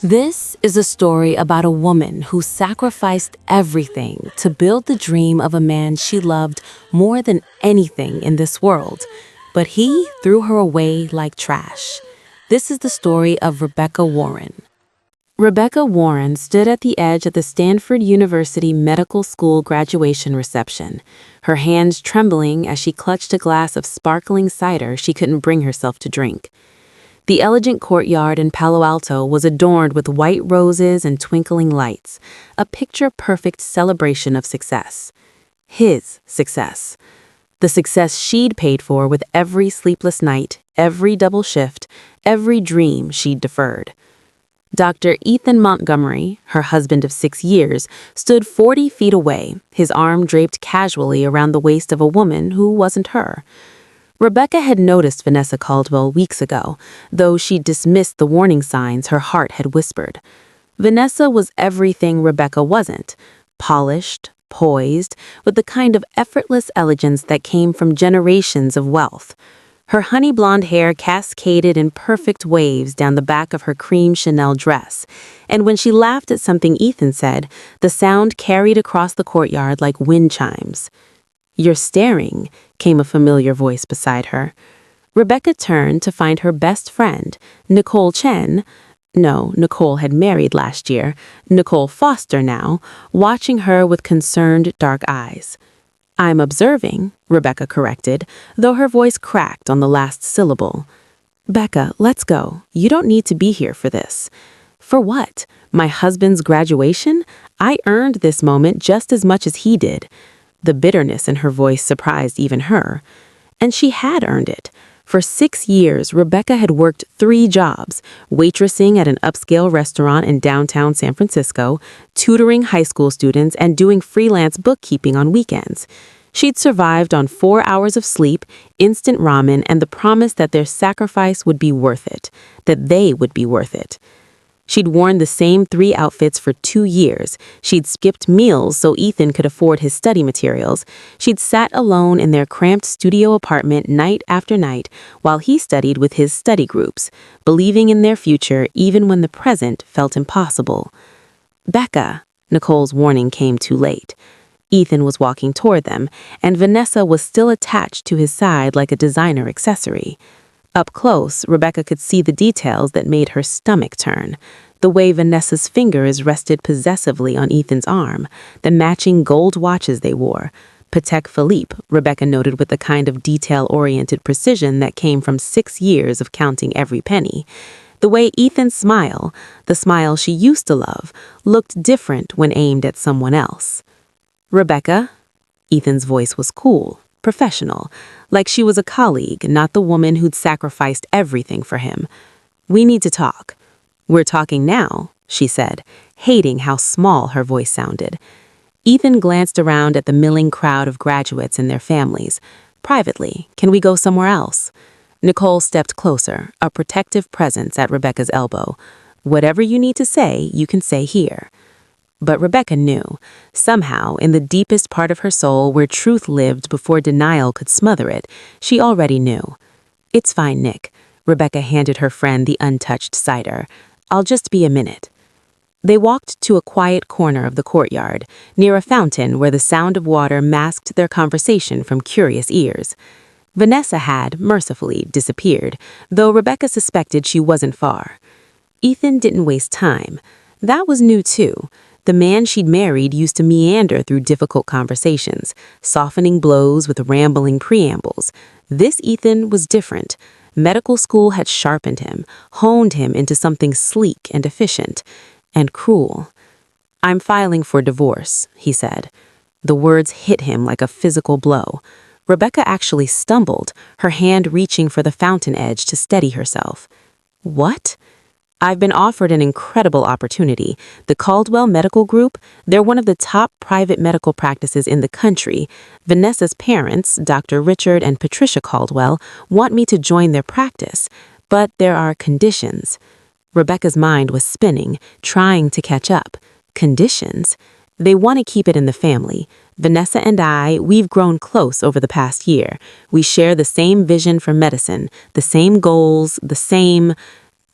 This is a story about a woman who sacrificed everything to build the dream of a man she loved more than anything in this world, but he threw her away like trash. This is the story of Rebecca Warren. Rebecca Warren stood at the edge of the Stanford University Medical School graduation reception, her hands trembling as she clutched a glass of sparkling cider she couldn't bring herself to drink. The elegant courtyard in Palo Alto was adorned with white roses and twinkling lights, a picture-perfect celebration of success. His success. The success she'd paid for with every sleepless night, every double shift, every dream she'd deferred. Dr. Ethan Montgomery, her husband of 6 years, stood 40 feet away, his arm draped casually around the waist of a woman who wasn't her. Rebecca had noticed Vanessa Caldwell weeks ago, though she'd dismissed the warning signs her heart had whispered. Vanessa was everything Rebecca wasn't: polished, poised, with the kind of effortless elegance that came from generations of wealth. Her honey blonde hair cascaded in perfect waves down the back of her cream Chanel dress, and when she laughed at something Ethan said, the sound carried across the courtyard like wind chimes. "You're staring," came a familiar voice beside her. Rebecca turned to find her best friend, Nicole Chen. No, Nicole had married last year, Nicole Foster now, watching her with concerned dark eyes. "I'm observing," Rebecca corrected, though her voice cracked on the last syllable. "Becca, let's go. You don't need to be here for this." "For what? My husband's graduation? I earned this moment just as much as he did." The bitterness in her voice surprised even her. And she had earned it. For 6 years, Rebecca had worked 3 jobs: waitressing at an upscale restaurant in downtown San Francisco, tutoring high school students, and doing freelance bookkeeping on weekends. She'd survived on 4 hours of sleep, instant ramen, and the promise that their sacrifice would be worth it, that they would be worth it. She'd worn the same 3 outfits for 2 years. She'd skipped meals so Ethan could afford his study materials. She'd sat alone in their cramped studio apartment night after night while he studied with his study groups, believing in their future even when the present felt impossible. "Becca," Nicole's warning came too late. Ethan was walking toward them, and Vanessa was still attached to his side like a designer accessory. Up close, Rebecca could see the details that made her stomach turn. The way Vanessa's fingers rested possessively on Ethan's arm, the matching gold watches they wore. Patek Philippe, Rebecca noted with the kind of detail-oriented precision that came from 6 years of counting every penny. The way Ethan's smile, the smile she used to love, looked different when aimed at someone else. "Rebecca?" Ethan's voice was cool, professional, like she was a colleague, not the woman who'd sacrificed everything for him. "We need to talk." "We're talking now," she said, hating how small her voice sounded. Ethan glanced around at the milling crowd of graduates and their families. "Privately, can we go somewhere else?" Nicole stepped closer, a protective presence at Rebecca's elbow. "Whatever you need to say, you can say here." But Rebecca knew, somehow, in the deepest part of her soul where truth lived before denial could smother it, she already knew. "It's fine, Nick." Rebecca handed her friend the untouched cider. "I'll just be a minute." They walked to a quiet corner of the courtyard, near a fountain where the sound of water masked their conversation from curious ears. Vanessa had, mercifully, disappeared, though Rebecca suspected she wasn't far. Ethan didn't waste time. That was new, too. The man she'd married used to meander through difficult conversations, softening blows with rambling preambles. This Ethan was different. Medical school had sharpened him, honed him into something sleek and efficient, and cruel. "I'm filing for divorce," he said. The words hit him like a physical blow. Rebecca actually stumbled, her hand reaching for the fountain edge to steady herself. "What?" "I've been offered an incredible opportunity. The Caldwell Medical Group, they're one of the top private medical practices in the country. Vanessa's parents, Dr. Richard and Patricia Caldwell, want me to join their practice, but there are conditions." Rebecca's mind was spinning, trying to catch up. Conditions? They want to keep it in the family. Vanessa and we've grown close over the past year. We share the same vision for medicine, the same goals, the same...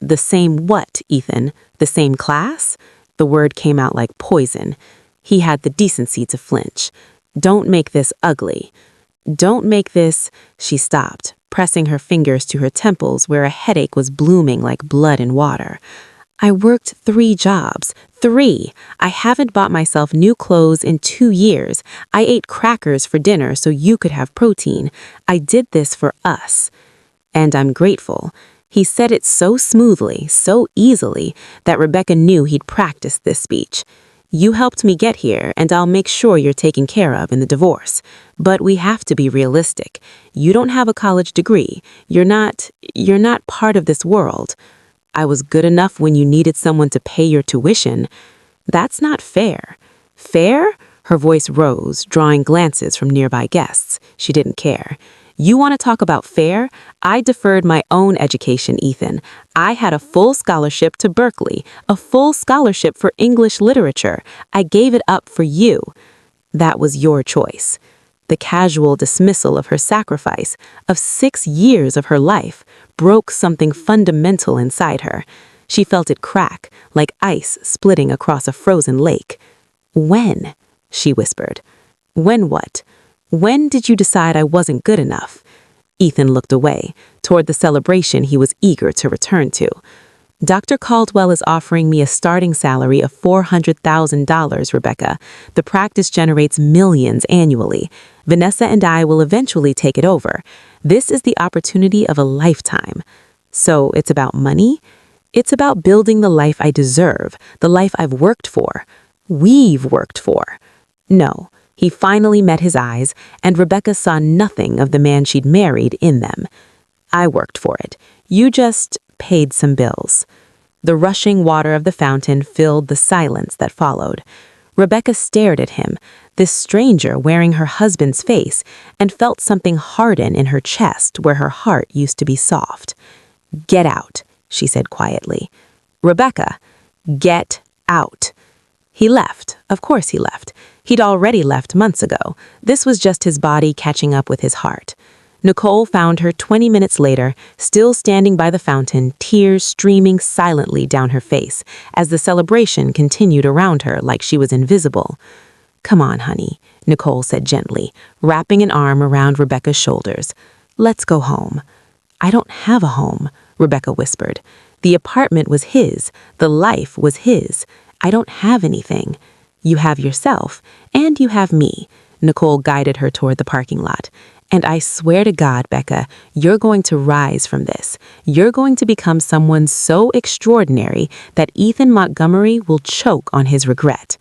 The same what, Ethan? The same class? The word came out like poison. He had the decency to flinch. Don't make this ugly. Don't make this... She stopped, pressing her fingers to her temples where a headache was blooming like blood in water. I worked 3 jobs. 3. I haven't bought myself new clothes in 2 years. I ate crackers for dinner so you could have protein. I did this for us. And I'm grateful. He said it so smoothly, so easily, that Rebecca knew he'd practiced this speech. You helped me get here, and I'll make sure you're taken care of in the divorce. But we have to be realistic. You don't have a college degree. You're not part of this world. I was good enough when you needed someone to pay your tuition. That's not fair. Fair? Her voice rose, drawing glances from nearby guests. She didn't care. You want to talk about fair? I deferred my own education, Ethan. I had a full scholarship to Berkeley, a full scholarship for English literature. I gave it up for you. That was your choice. The casual dismissal of her sacrifice, of 6 years of her life, broke something fundamental inside her. She felt it crack, like ice splitting across a frozen lake. When? She whispered. When what? When did you decide I wasn't good enough? Ethan looked away, toward the celebration he was eager to return to. Dr. Caldwell is offering me a starting salary of $400,000, Rebecca. The practice generates millions annually. Vanessa and I will eventually take it over. This is the opportunity of a lifetime. So it's about money? It's about building the life I deserve, the life I've worked for. We've worked for. No. He finally met his eyes, and Rebecca saw nothing of the man she'd married in them. I worked for it. You just paid some bills. The rushing water of the fountain filled the silence that followed. Rebecca stared at him, this stranger wearing her husband's face, and felt something harden in her chest where her heart used to be soft. Get out, she said quietly. Rebecca, get out. He left. Of course he left. He'd already left months ago. This was just his body catching up with his heart. Nicole found her 20 minutes later, still standing by the fountain, tears streaming silently down her face as the celebration continued around her like she was invisible. Come on, honey, Nicole said gently, wrapping an arm around Rebecca's shoulders. Let's go home. I don't have a home, Rebecca whispered. The apartment was his. The life was his. I don't have anything. You have yourself, and you have me. Nicole guided her toward the parking lot. And I swear to God, Becca, you're going to rise from this. You're going to become someone so extraordinary that Ethan Montgomery will choke on his regret.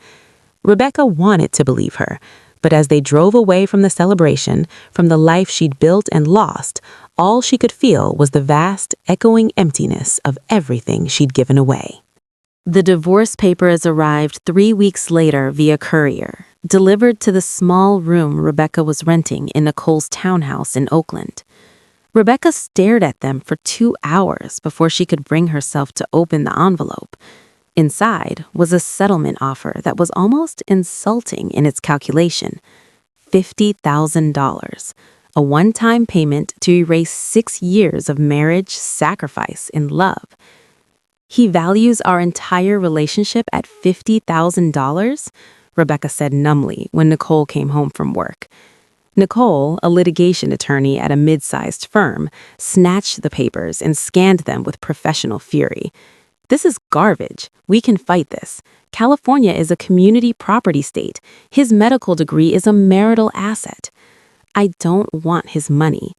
Rebecca wanted to believe her, but as they drove away from the celebration, from the life she'd built and lost, all she could feel was the vast, echoing emptiness of everything she'd given away. The divorce papers arrived 3 weeks later via courier, delivered to the small room Rebecca was renting in Nicole's townhouse in Oakland. Rebecca stared at them for 2 hours before she could bring herself to open the envelope. Inside was a settlement offer that was almost insulting in its calculation. $50,000, a one-time payment to erase 6 years of marriage, sacrifice, and love. He values our entire relationship at $50,000, Rebecca said numbly when Nicole came home from work. Nicole, a litigation attorney at a mid-sized firm, snatched the papers and scanned them with professional fury. This is garbage. We can fight this. California is a community property state. His medical degree is a marital asset. I don't want his money.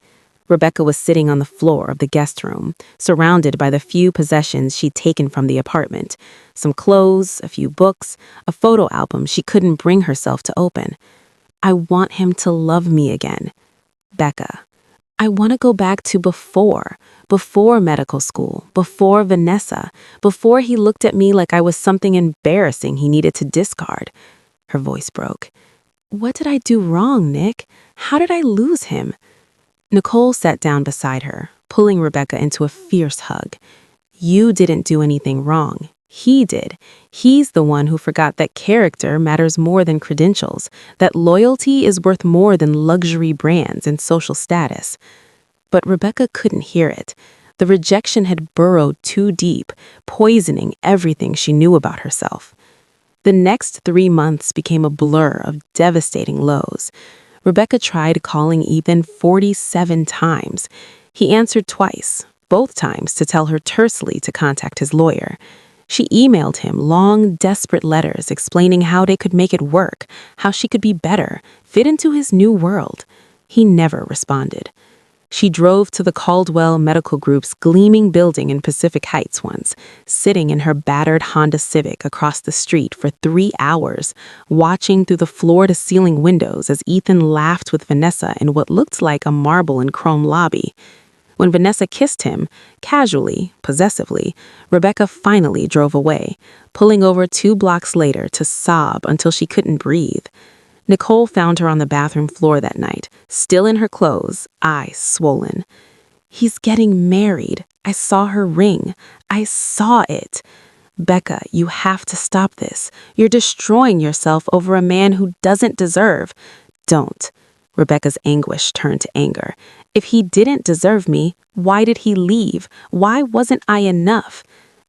Rebecca was sitting on the floor of the guest room, surrounded by the few possessions she'd taken from the apartment. Some clothes, a few books, a photo album she couldn't bring herself to open. I want him to love me again. Becca, I want to go back to before medical school, before Vanessa, before he looked at me like I was something embarrassing he needed to discard. Her voice broke. What did I do wrong, Nick? How did I lose him? Nicole sat down beside her, pulling Rebecca into a fierce hug. You didn't do anything wrong. He did. He's the one who forgot that character matters more than credentials, that loyalty is worth more than luxury brands and social status. But Rebecca couldn't hear it. The rejection had burrowed too deep, poisoning everything she knew about herself. The next 3 months became a blur of devastating lows. Rebecca tried calling Ethan 47 times. He answered twice, both times to tell her tersely to contact his lawyer. She emailed him long, desperate letters explaining how they could make it work, how she could be better, fit into his new world. He never responded. She drove to the Caldwell Medical Group's gleaming building in Pacific Heights once, sitting in her battered Honda Civic across the street for 3 hours, watching through the floor-to-ceiling windows as Ethan laughed with Vanessa in what looked like a marble and chrome lobby. When Vanessa kissed him, casually, possessively, Rebecca finally drove away, pulling over 2 blocks later to sob until she couldn't breathe. Nicole found her on the bathroom floor that night, still in her clothes, eyes swollen. "He's getting married. I saw her ring. I saw it. Becca, you have to stop this. You're destroying yourself over a man who doesn't deserve." "Don't." Rebecca's anguish turned to anger. "If he didn't deserve me, why did he leave? Why wasn't I enough?"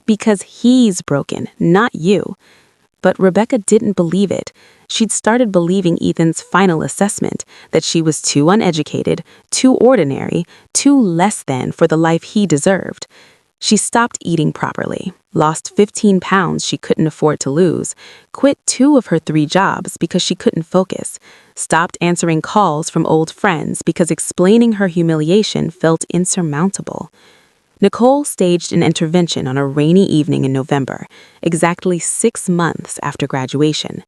"Because he's broken, not you." But Rebecca didn't believe it. She'd started believing Ethan's final assessment, that she was too uneducated, too ordinary, too less than for the life he deserved. She stopped eating properly, lost 15 pounds she couldn't afford to lose, quit 2 of her 3 jobs because she couldn't focus, stopped answering calls from old friends because explaining her humiliation felt insurmountable. Nicole staged an intervention on a rainy evening in November, exactly 6 months after graduation.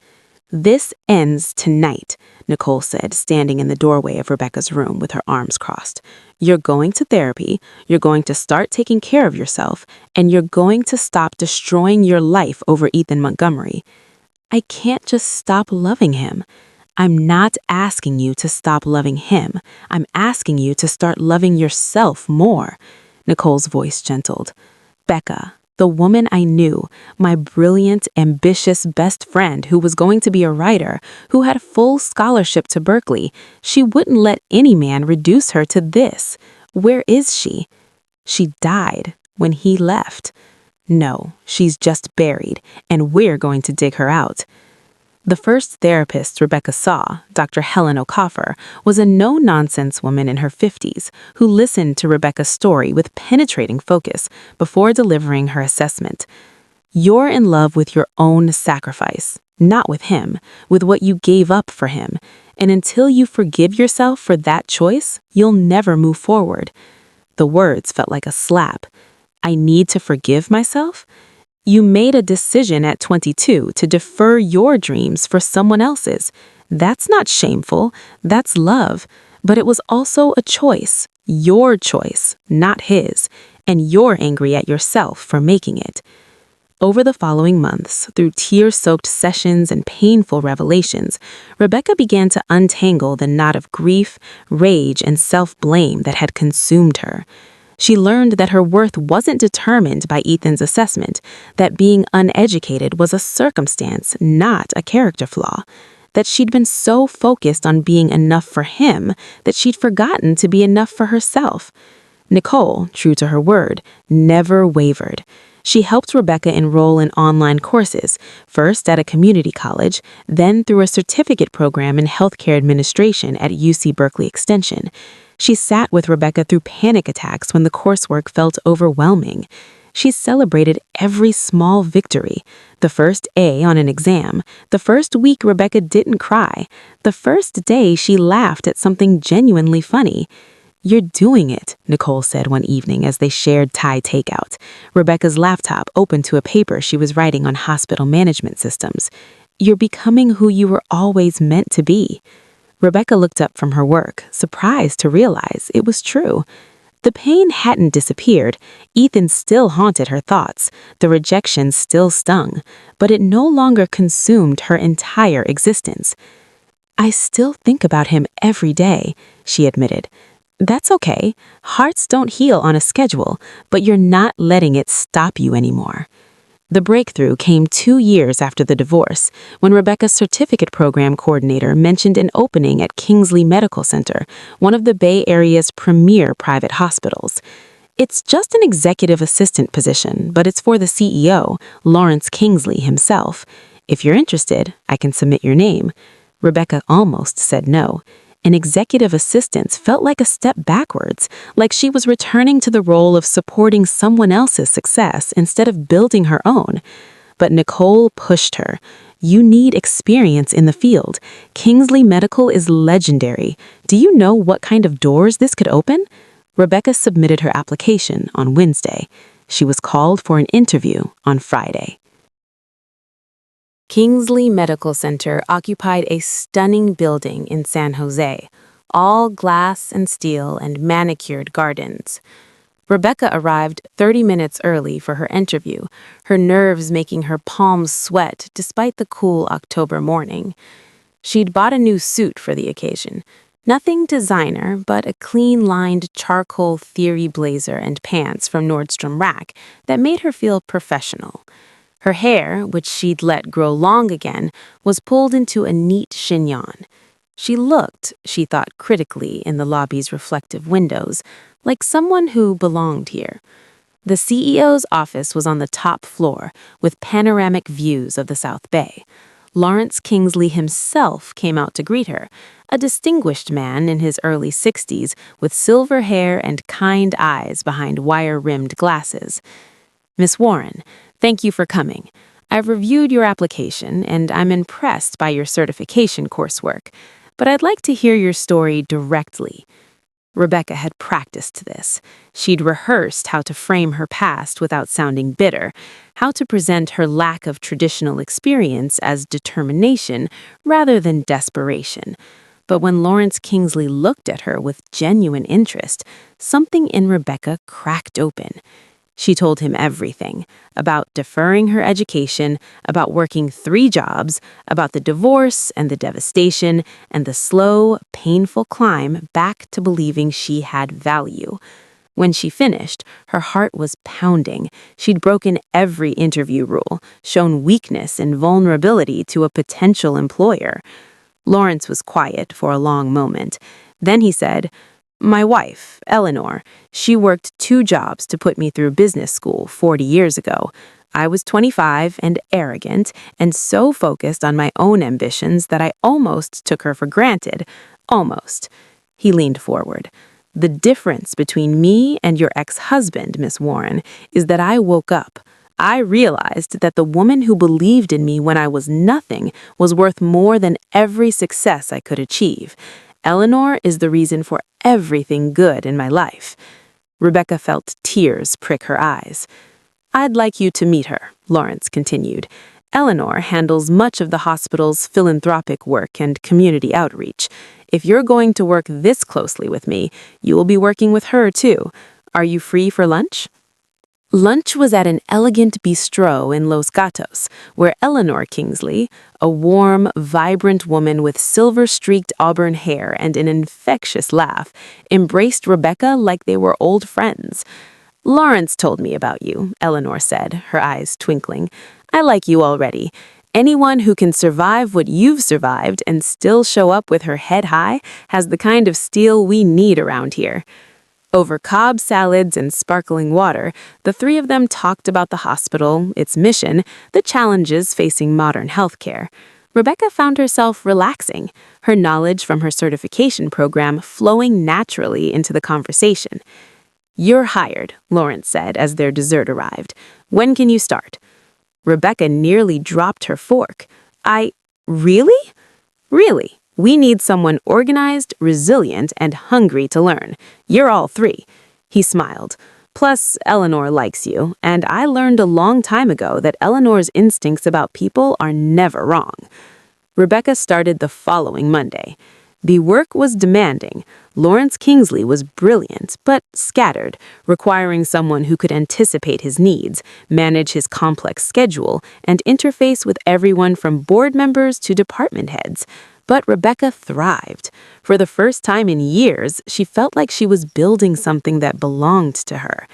"This ends tonight," Nicole said, standing in the doorway of Rebecca's room with her arms crossed. "You're going to therapy, you're going to start taking care of yourself, and you're going to stop destroying your life over Ethan Montgomery." "I can't just stop loving him." "I'm not asking you to stop loving him. I'm asking you to start loving yourself more." Nicole's voice gentled. "Becca, the woman I knew, my brilliant, ambitious best friend who was going to be a writer, who had full scholarship to Berkeley, she wouldn't let any man reduce her to this. Where is she?" "She died when he left." "No, she's just buried, and we're going to dig her out." The first therapist Rebecca saw, Dr. Helen O'Coffer, was a no-nonsense woman in her 50s who listened to Rebecca's story with penetrating focus before delivering her assessment. "You're in love with your own sacrifice, not with him, with what you gave up for him. And until you forgive yourself for that choice, you'll never move forward." The words felt like a slap. "I need to forgive myself?" You made a decision at 22 to defer your dreams for someone else's. That's not shameful, that's love. But it was also a choice, your choice, not his, and you're angry at yourself for making it. Over the following months, through tear-soaked sessions and painful revelations, Rebecca began to untangle the knot of grief, rage, and self-blame that had consumed her. She learned that her worth wasn't determined by Ethan's assessment, that being uneducated was a circumstance, not a character flaw, that she'd been so focused on being enough for him that she'd forgotten to be enough for herself. Nicole, true to her word, never wavered. She helped Rebecca enroll in online courses, first at a community college, then through a certificate program in healthcare administration at UC Berkeley Extension. She sat with Rebecca through panic attacks when the coursework felt overwhelming. She celebrated every small victory. The first A on an exam, the first week Rebecca didn't cry, the first day she laughed at something genuinely funny. "You're doing it," Nicole said one evening as they shared Thai takeout, Rebecca's laptop open to a paper she was writing on hospital management systems. "You're becoming who you were always meant to be." Rebecca looked up from her work, surprised to realize it was true. The pain hadn't disappeared. Ethan still haunted her thoughts. The rejection still stung, but it no longer consumed her entire existence. "I still think about him every day," she admitted. "That's okay. Hearts don't heal on a schedule, but you're not letting it stop you anymore." The breakthrough came 2 years after the divorce, when Rebecca's certificate program coordinator mentioned an opening at Kingsley Medical Center, one of the Bay Area's premier private hospitals. It's just an executive assistant position, but it's for the CEO, Lawrence Kingsley himself. If you're interested, I can submit your name. Rebecca almost said no. An executive assistant felt like a step backwards, like she was returning to the role of supporting someone else's success instead of building her own. But Nicole pushed her. You need experience in the field. Kingsley Medical is legendary. Do you know what kind of doors this could open? Rebecca submitted her application on Wednesday. She was called for an interview on Friday. Kingsley Medical Center occupied a stunning building in San Jose, all glass and steel and manicured gardens. Rebecca arrived 30 minutes early for her interview, her nerves making her palms sweat despite the cool October morning. She'd bought a new suit for the occasion. Nothing designer, but a clean-lined charcoal theory blazer and pants from Nordstrom Rack that made her feel professional. Her hair, which she'd let grow long again, was pulled into a neat chignon. She looked, she thought critically in the lobby's reflective windows, like someone who belonged here. The CEO's office was on the top floor, with panoramic views of the South Bay. Lawrence Kingsley himself came out to greet her, a distinguished man in his early 60s with silver hair and kind eyes behind wire-rimmed glasses. Miss Warren, thank you for coming. I've reviewed your application, and I'm impressed by your certification coursework, but I'd like to hear your story directly. Rebecca had practiced this. She'd rehearsed how to frame her past without sounding bitter, how to present her lack of traditional experience as determination rather than desperation. But when Lawrence Kingsley looked at her with genuine interest, something in Rebecca cracked open. She told him everything, about deferring her education, about working 3 jobs, about the divorce and the devastation, and the slow, painful climb back to believing she had value. When she finished, her heart was pounding. She'd broken every interview rule, shown weakness and vulnerability to a potential employer. Lawrence was quiet for a long moment. Then he said, "My wife, Eleanor, she worked 2 jobs to put me through business school 40 years ago. I was 25 and arrogant and so focused on my own ambitions that I almost took her for granted. Almost." He leaned forward. "The difference between me and your ex-husband, Miss Warren, is that I woke up. I realized that the woman who believed in me when I was nothing was worth more than every success I could achieve. Eleanor is the reason for everything good in my life." Rebecca felt tears prick her eyes. "I'd like you to meet her," Lawrence continued. "Eleanor handles much of the hospital's philanthropic work and community outreach. If you're going to work this closely with me, you will be working with her too. Are you free for lunch?" Lunch was at an elegant bistro in Los Gatos, where Eleanor Kingsley, a warm, vibrant woman with silver-streaked auburn hair and an infectious laugh, embraced Rebecca like they were old friends. "Lawrence told me about you," Eleanor said, her eyes twinkling. "I like you already. Anyone who can survive what you've survived and still show up with her head high has the kind of steel we need around here." Over Cobb salads and sparkling water, the 3 of them talked about the hospital, its mission, the challenges facing modern healthcare. Rebecca found herself relaxing, her knowledge from her certification program flowing naturally into the conversation. "You're hired," Lawrence said as their dessert arrived. "When can you start?" Rebecca nearly dropped her fork. Really? Really? We need someone organized, resilient, and hungry to learn. You're all 3. He smiled. "Plus, Eleanor likes you, and I learned a long time ago that Eleanor's instincts about people are never wrong." Rebecca started the following Monday. The work was demanding. Lawrence Kingsley was brilliant, but scattered, requiring someone who could anticipate his needs, manage his complex schedule, and interface with everyone from board members to department heads. But Rebecca thrived. For the first time in years, she felt like she was building something that belonged to her.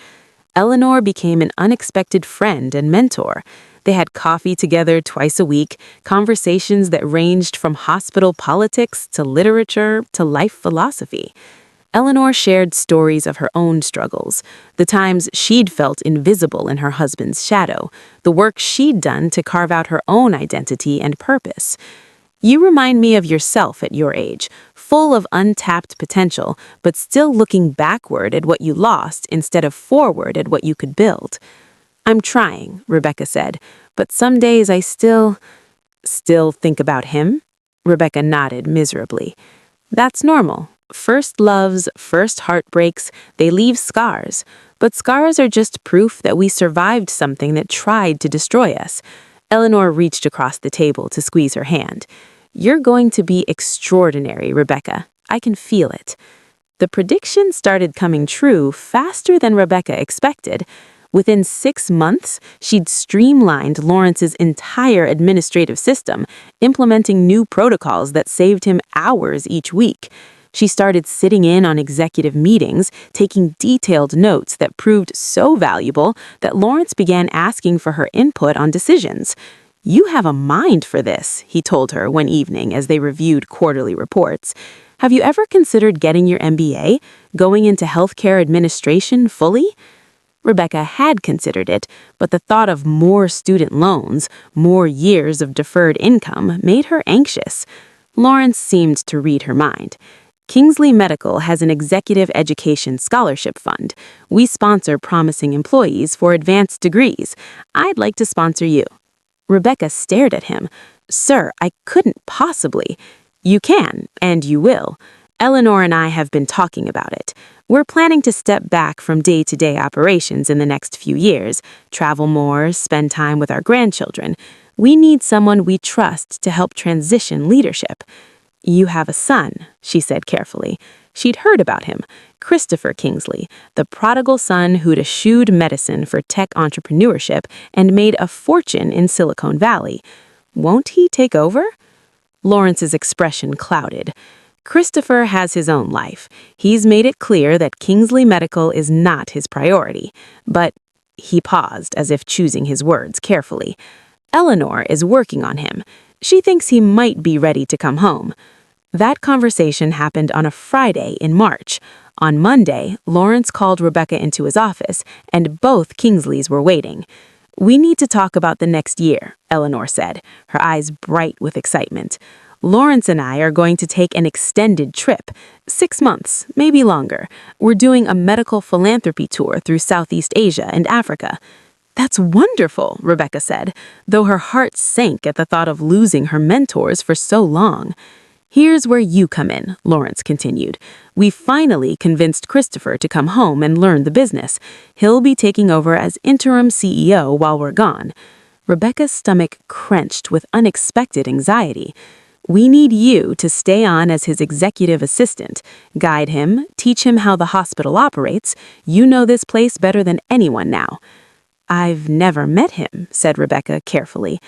Eleanor became an unexpected friend and mentor. They had coffee together twice a week, conversations that ranged from hospital politics to literature to life philosophy. Eleanor shared stories of her own struggles, the times she'd felt invisible in her husband's shadow, the work she'd done to carve out her own identity and purpose. You remind me of yourself at your age, full of untapped potential, but still looking backward at what you lost instead of forward at what you could build. I'm trying, Rebecca said, but some days I still think about him? Rebecca nodded miserably. That's normal. First loves, first heartbreaks, they leave scars. But scars are just proof that we survived something that tried to destroy us. Eleanor reached across the table to squeeze her hand. You're going to be extraordinary, Rebecca. I can feel it. The prediction started coming true faster than Rebecca expected. Within 6 months, she'd streamlined Lawrence's entire administrative system, implementing new protocols that saved him hours each week. She started sitting in on executive meetings, taking detailed notes that proved so valuable that Lawrence began asking for her input on decisions. You have a mind for this, he told her one evening as they reviewed quarterly reports. Have you ever considered getting your MBA, going into healthcare administration fully? Rebecca had considered it, but the thought of more student loans, more years of deferred income, made her anxious. Lawrence seemed to read her mind. Kingsley Medical has an executive education scholarship fund. We sponsor promising employees for advanced degrees. I'd like to sponsor you. Rebecca stared at him. Sir, I couldn't possibly. You can, and you will. Eleanor and I have been talking about it. We're planning to step back from day-to-day operations in the next few years, travel more, spend time with our grandchildren. We need someone we trust to help transition leadership. You have a son, she said carefully. She'd heard about him, Christopher Kingsley, the prodigal son who'd eschewed medicine for tech entrepreneurship and made a fortune in Silicon Valley. Won't he take over? Lawrence's expression clouded. Christopher has his own life. He's made it clear that Kingsley Medical is not his priority. But he paused as if choosing his words carefully. Eleanor is working on him. She thinks he might be ready to come home. That conversation happened on a Friday in March. On Monday, Lawrence called Rebecca into his office, and both Kingsleys were waiting. We need to talk about the next year, Eleanor said, her eyes bright with excitement. Lawrence and I are going to take an extended trip, 6 months, maybe longer. We're doing a medical philanthropy tour through Southeast Asia and Africa. That's wonderful, Rebecca said, though her heart sank at the thought of losing her mentors for so long. Here's where you come in, Lawrence continued. We finally convinced Christopher to come home and learn the business. He'll be taking over as interim CEO while we're gone. Rebecca's stomach clenched with unexpected anxiety. We need you to stay on as his executive assistant, guide him, teach him how the hospital operates. You know this place better than anyone now. I've never met him, said Rebecca carefully.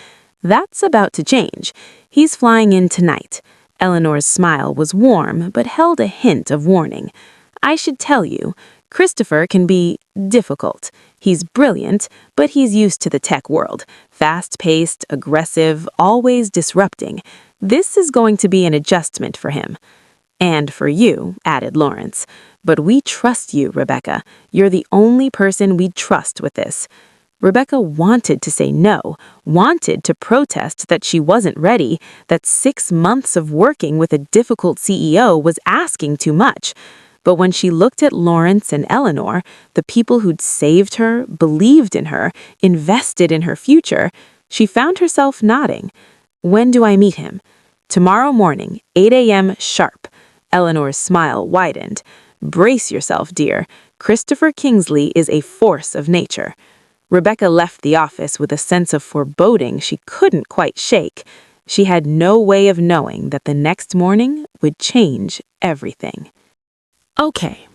That's about to change. He's flying in tonight. Eleanor's smile was warm, but held a hint of warning. I should tell you, Christopher can be difficult. He's brilliant, but he's used to the tech world. Fast-paced, aggressive, always disrupting. This is going to be an adjustment for him. And for you, added Lawrence. But we trust you, Rebecca. You're the only person we'd trust with this. Rebecca wanted to say no, wanted to protest that she wasn't ready, that 6 months of working with a difficult CEO was asking too much. But when she looked at Lawrence and Eleanor, the people who'd saved her, believed in her, invested in her future, she found herself nodding. When do I meet him? Tomorrow morning, 8 a.m. sharp. Eleanor's smile widened. Brace yourself, dear. Christopher Kingsley is a force of nature. Rebecca left the office with a sense of foreboding she couldn't quite shake. She had no way of knowing that the next morning would change everything. Okay,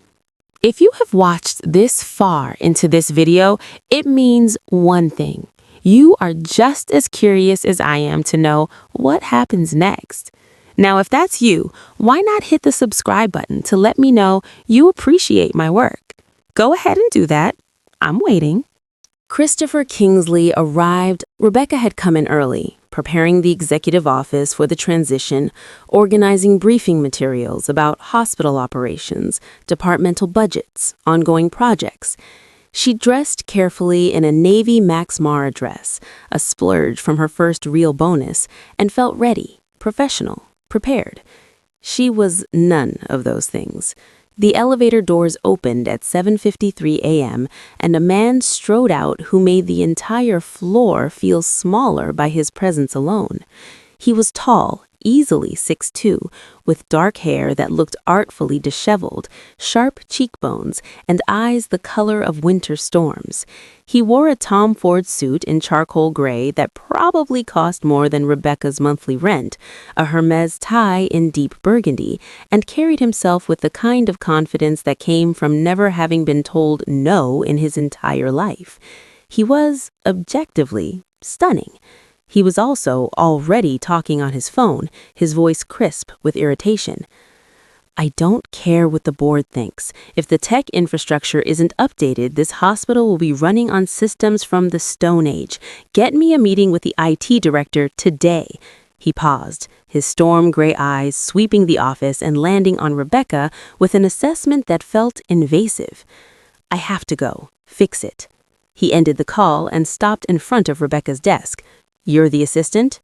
if you have watched this far into this video, it means one thing. You are just as curious as I am to know what happens next. Now, if that's you, why not hit the subscribe button to let me know you appreciate my work? Go ahead and do that. I'm waiting. Christopher Kingsley arrived. Rebecca had come in early, preparing the executive office for the transition, organizing briefing materials about hospital operations, departmental budgets, ongoing projects. She dressed carefully in a navy Max Mara dress, a splurge from her first real bonus, and felt ready, professional, prepared. She was none of those things. The elevator doors opened at 7:53 a.m., and a man strode out who made the entire floor feel smaller by his presence alone. He was tall, easily 6'2", with dark hair that looked artfully disheveled, sharp cheekbones, and eyes the color of winter storms. He wore a Tom Ford suit in charcoal gray that probably cost more than Rebecca's monthly rent, a Hermes tie in deep burgundy, and carried himself with the kind of confidence that came from never having been told no in his entire life. He was, objectively, stunning. He was also already talking on his phone, his voice crisp with irritation. "I don't care what the board thinks. If the tech infrastructure isn't updated, this hospital will be running on systems from the Stone Age. Get me a meeting with the IT director today." He paused, his storm gray eyes sweeping the office and landing on Rebecca with an assessment that felt invasive. "I have to go. Fix it." He ended the call and stopped in front of Rebecca's desk. "You're the assistant?"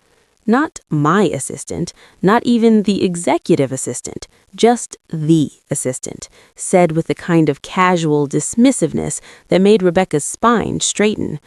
"Not my assistant, not even the executive assistant, just the assistant," said with the kind of casual dismissiveness that made Rebecca's spine straighten.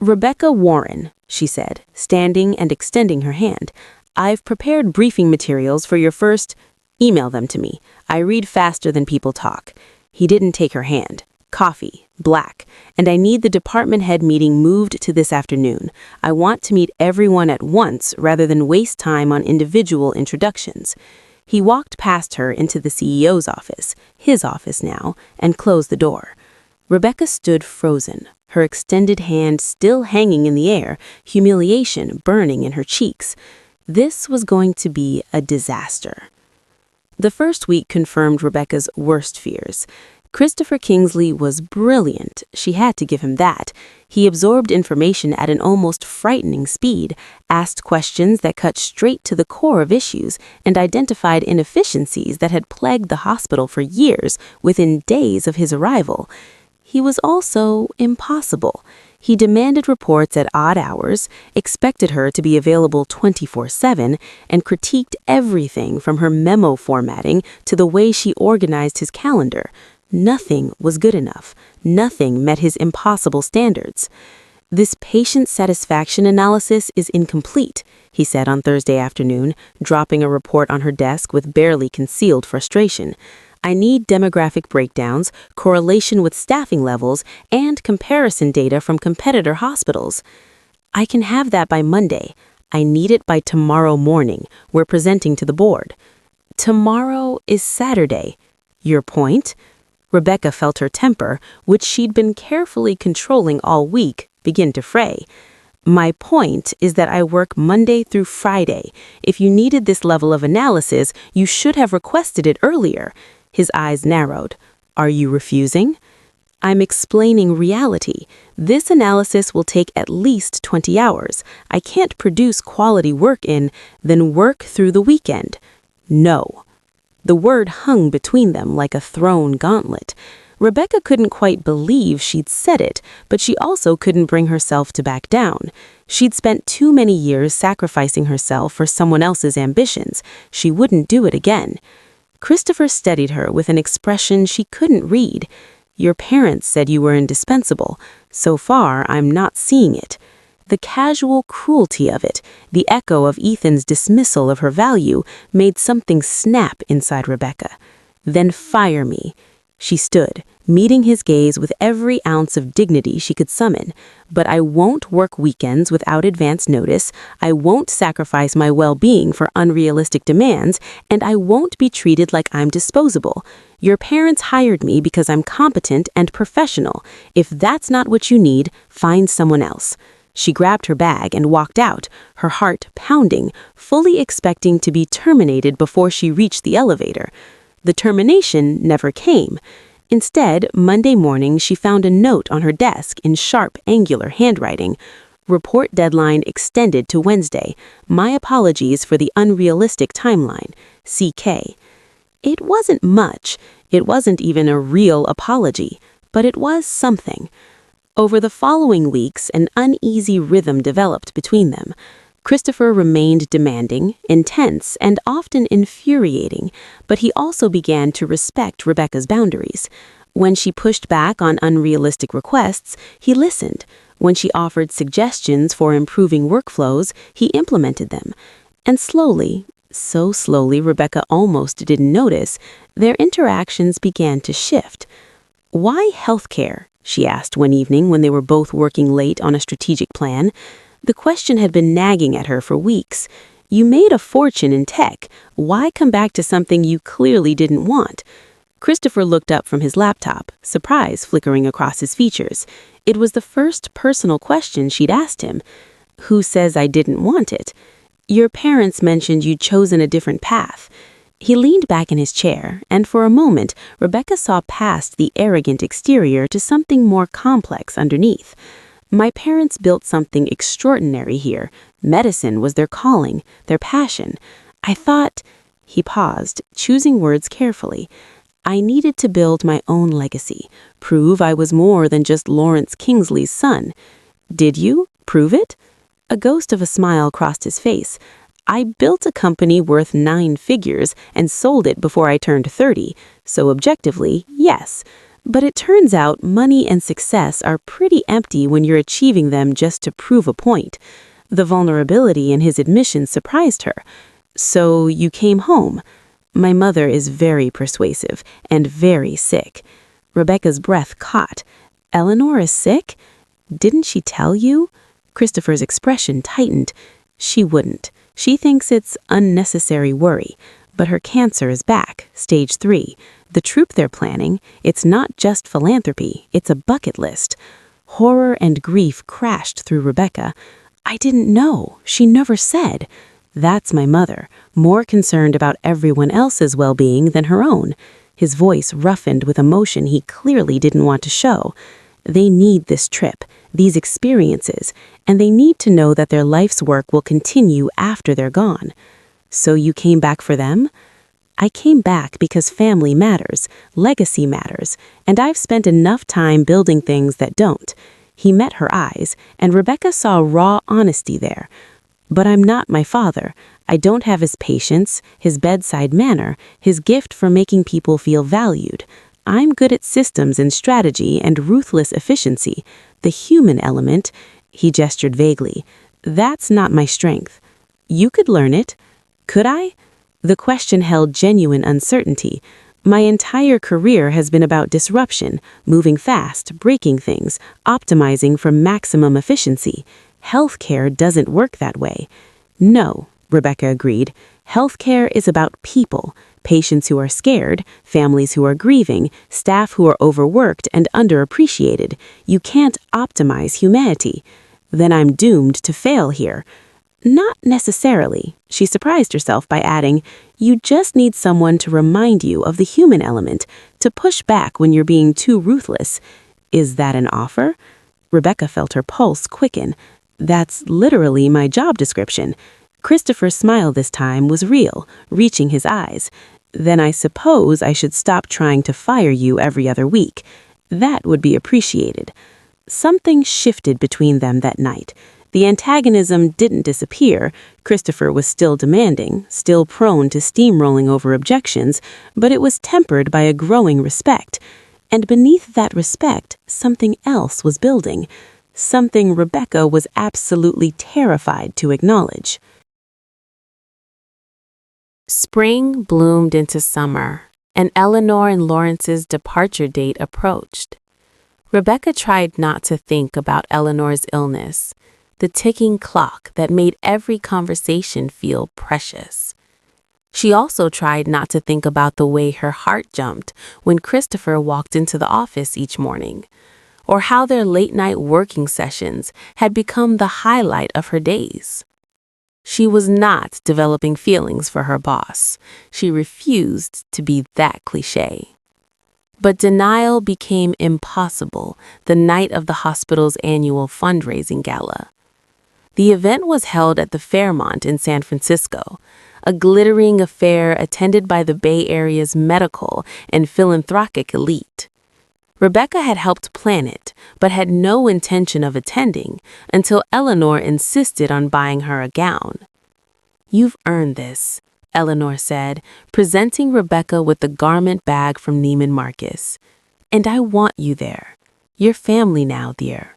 "Rebecca Warren," she said, standing and extending her hand. "I've prepared briefing materials for your first—" "Email them to me. I read faster than people talk." He didn't take her hand. "Coffee, black, and I need the department head meeting moved to this afternoon. I want to meet everyone at once rather than waste time on individual introductions." He walked past her into the CEO's office, his office now, and closed the door. Rebecca stood frozen, her extended hand still hanging in the air, humiliation burning in her cheeks. This was going to be a disaster. The first week confirmed Rebecca's worst fears. Christopher Kingsley was brilliant, she had to give him that. He absorbed information at an almost frightening speed, asked questions that cut straight to the core of issues, and identified inefficiencies that had plagued the hospital for years within days of his arrival. He was also impossible. He demanded reports at odd hours, expected her to be available 24/7, and critiqued everything from her memo formatting to the way she organized his calendar. Nothing was good enough. Nothing met his impossible standards. "This patient satisfaction analysis is incomplete," he said on Thursday afternoon, dropping a report on her desk with barely concealed frustration. "I need demographic breakdowns, correlation with staffing levels, and comparison data from competitor hospitals." "I can have that by Monday. I need it by tomorrow morning. We're presenting to the board." "Tomorrow is Saturday." "Your point?" Rebecca felt her temper, which she'd been carefully controlling all week, begin to fray. "My point is that I work Monday through Friday. If you needed this level of analysis, you should have requested it earlier." His eyes narrowed. "Are you refusing?" "I'm explaining reality. This analysis will take at least 20 hours. I can't produce quality work then work through the weekend." "No." The word hung between them like a thrown gauntlet. Rebecca couldn't quite believe she'd said it, but she also couldn't bring herself to back down. She'd spent too many years sacrificing herself for someone else's ambitions. She wouldn't do it again. Christopher steadied her with an expression she couldn't read. "Your parents said you were indispensable. So far, I'm not seeing it." The casual cruelty of it, the echo of Ethan's dismissal of her value, made something snap inside Rebecca. "Then fire me." She stood, meeting his gaze with every ounce of dignity she could summon. "But I won't work weekends without advance notice, I won't sacrifice my well-being for unrealistic demands, and I won't be treated like I'm disposable. Your parents hired me because I'm competent and professional. If that's not what you need, find someone else." She grabbed her bag and walked out, her heart pounding, fully expecting to be terminated before she reached the elevator. The termination never came. Instead, Monday morning she found a note on her desk in sharp, angular handwriting. Report deadline extended to Wednesday. My apologies for the unrealistic timeline. CK. It wasn't much. It wasn't even a real apology, but it was something. Over the following weeks, an uneasy rhythm developed between them. Christopher remained demanding, intense, and often infuriating, but he also began to respect Rebecca's boundaries. When she pushed back on unrealistic requests, he listened. When she offered suggestions for improving workflows, he implemented them. And slowly, so slowly Rebecca almost didn't notice, their interactions began to shift. Why healthcare? She asked one evening when they were both working late on a strategic plan. The question had been nagging at her for weeks. You made a fortune in tech. Why come back to something you clearly didn't want? Christopher looked up from his laptop, surprise flickering across his features. It was the first personal question she'd asked him. Who says I didn't want it? Your parents mentioned you'd chosen a different path. He leaned back in his chair, and for a moment, Rebecca saw past the arrogant exterior to something more complex underneath. My parents built something extraordinary here. Medicine was their calling, their passion. I thought... He paused, choosing words carefully. I needed to build my own legacy, prove I was more than just Lawrence Kingsley's son. Did you? Prove it? A ghost of a smile crossed his face. I built a company worth 9 figures and sold it before I turned 30, so objectively, yes. But it turns out money and success are pretty empty when you're achieving them just to prove a point. The vulnerability in his admission surprised her. So you came home. My mother is very persuasive and very sick. Rebecca's breath caught. Eleanor is sick? Didn't she tell you? Christopher's expression tightened. She wouldn't. She thinks it's unnecessary worry. But her cancer is back, stage 3. The troop they're planning, it's not just philanthropy, it's a bucket list. Horror and grief crashed through Rebecca. I didn't know. She never said. That's my mother, more concerned about everyone else's well-being than her own. His voice roughened with emotion he clearly didn't want to show. They need this trip, these experiences, and they need to know that their life's work will continue after they're gone. So you came back for them? I came back because family matters, legacy matters, and I've spent enough time building things that don't. He met her eyes, and Rebecca saw raw honesty there. But I'm not my father. I don't have his patience, his bedside manner, his gift for making people feel valued. I'm good at systems and strategy and ruthless efficiency. The human element, he gestured vaguely, that's not my strength. You could learn it. Could I? The question held genuine uncertainty. My entire career has been about disruption, moving fast, breaking things, optimizing for maximum efficiency. Healthcare doesn't work that way. No, Rebecca agreed. Healthcare is about people. Patients who are scared, families who are grieving, staff who are overworked and underappreciated. You can't optimize humanity. Then I'm doomed to fail here. Not necessarily. She surprised herself by adding, you just need someone to remind you of the human element, to push back when you're being too ruthless. Is that an offer? Rebecca felt her pulse quicken. That's literally my job description. Christopher's smile this time was real, reaching his eyes. Then I suppose I should stop trying to fire you every other week. That would be appreciated. Something shifted between them that night. The antagonism didn't disappear. Christopher was still demanding, still prone to steamrolling over objections, but it was tempered by a growing respect. And beneath that respect, something else was building. Something Rebecca was absolutely terrified to acknowledge. Spring bloomed into summer, and Eleanor and Lawrence's departure date approached. Rebecca tried not to think about Eleanor's illness, the ticking clock that made every conversation feel precious. She also tried not to think about the way her heart jumped when Christopher walked into the office each morning, or how their late-night working sessions had become the highlight of her days. She was not developing feelings for her boss. She refused to be that cliché. But denial became impossible the night of the hospital's annual fundraising gala. The event was held at the Fairmont in San Francisco, a glittering affair attended by the Bay Area's medical and philanthropic elite. Rebecca had helped plan it, but had no intention of attending until Eleanor insisted on buying her a gown. "You've earned this," Eleanor said, presenting Rebecca with the garment bag from Neiman Marcus. "And I want you there. You're family now, dear."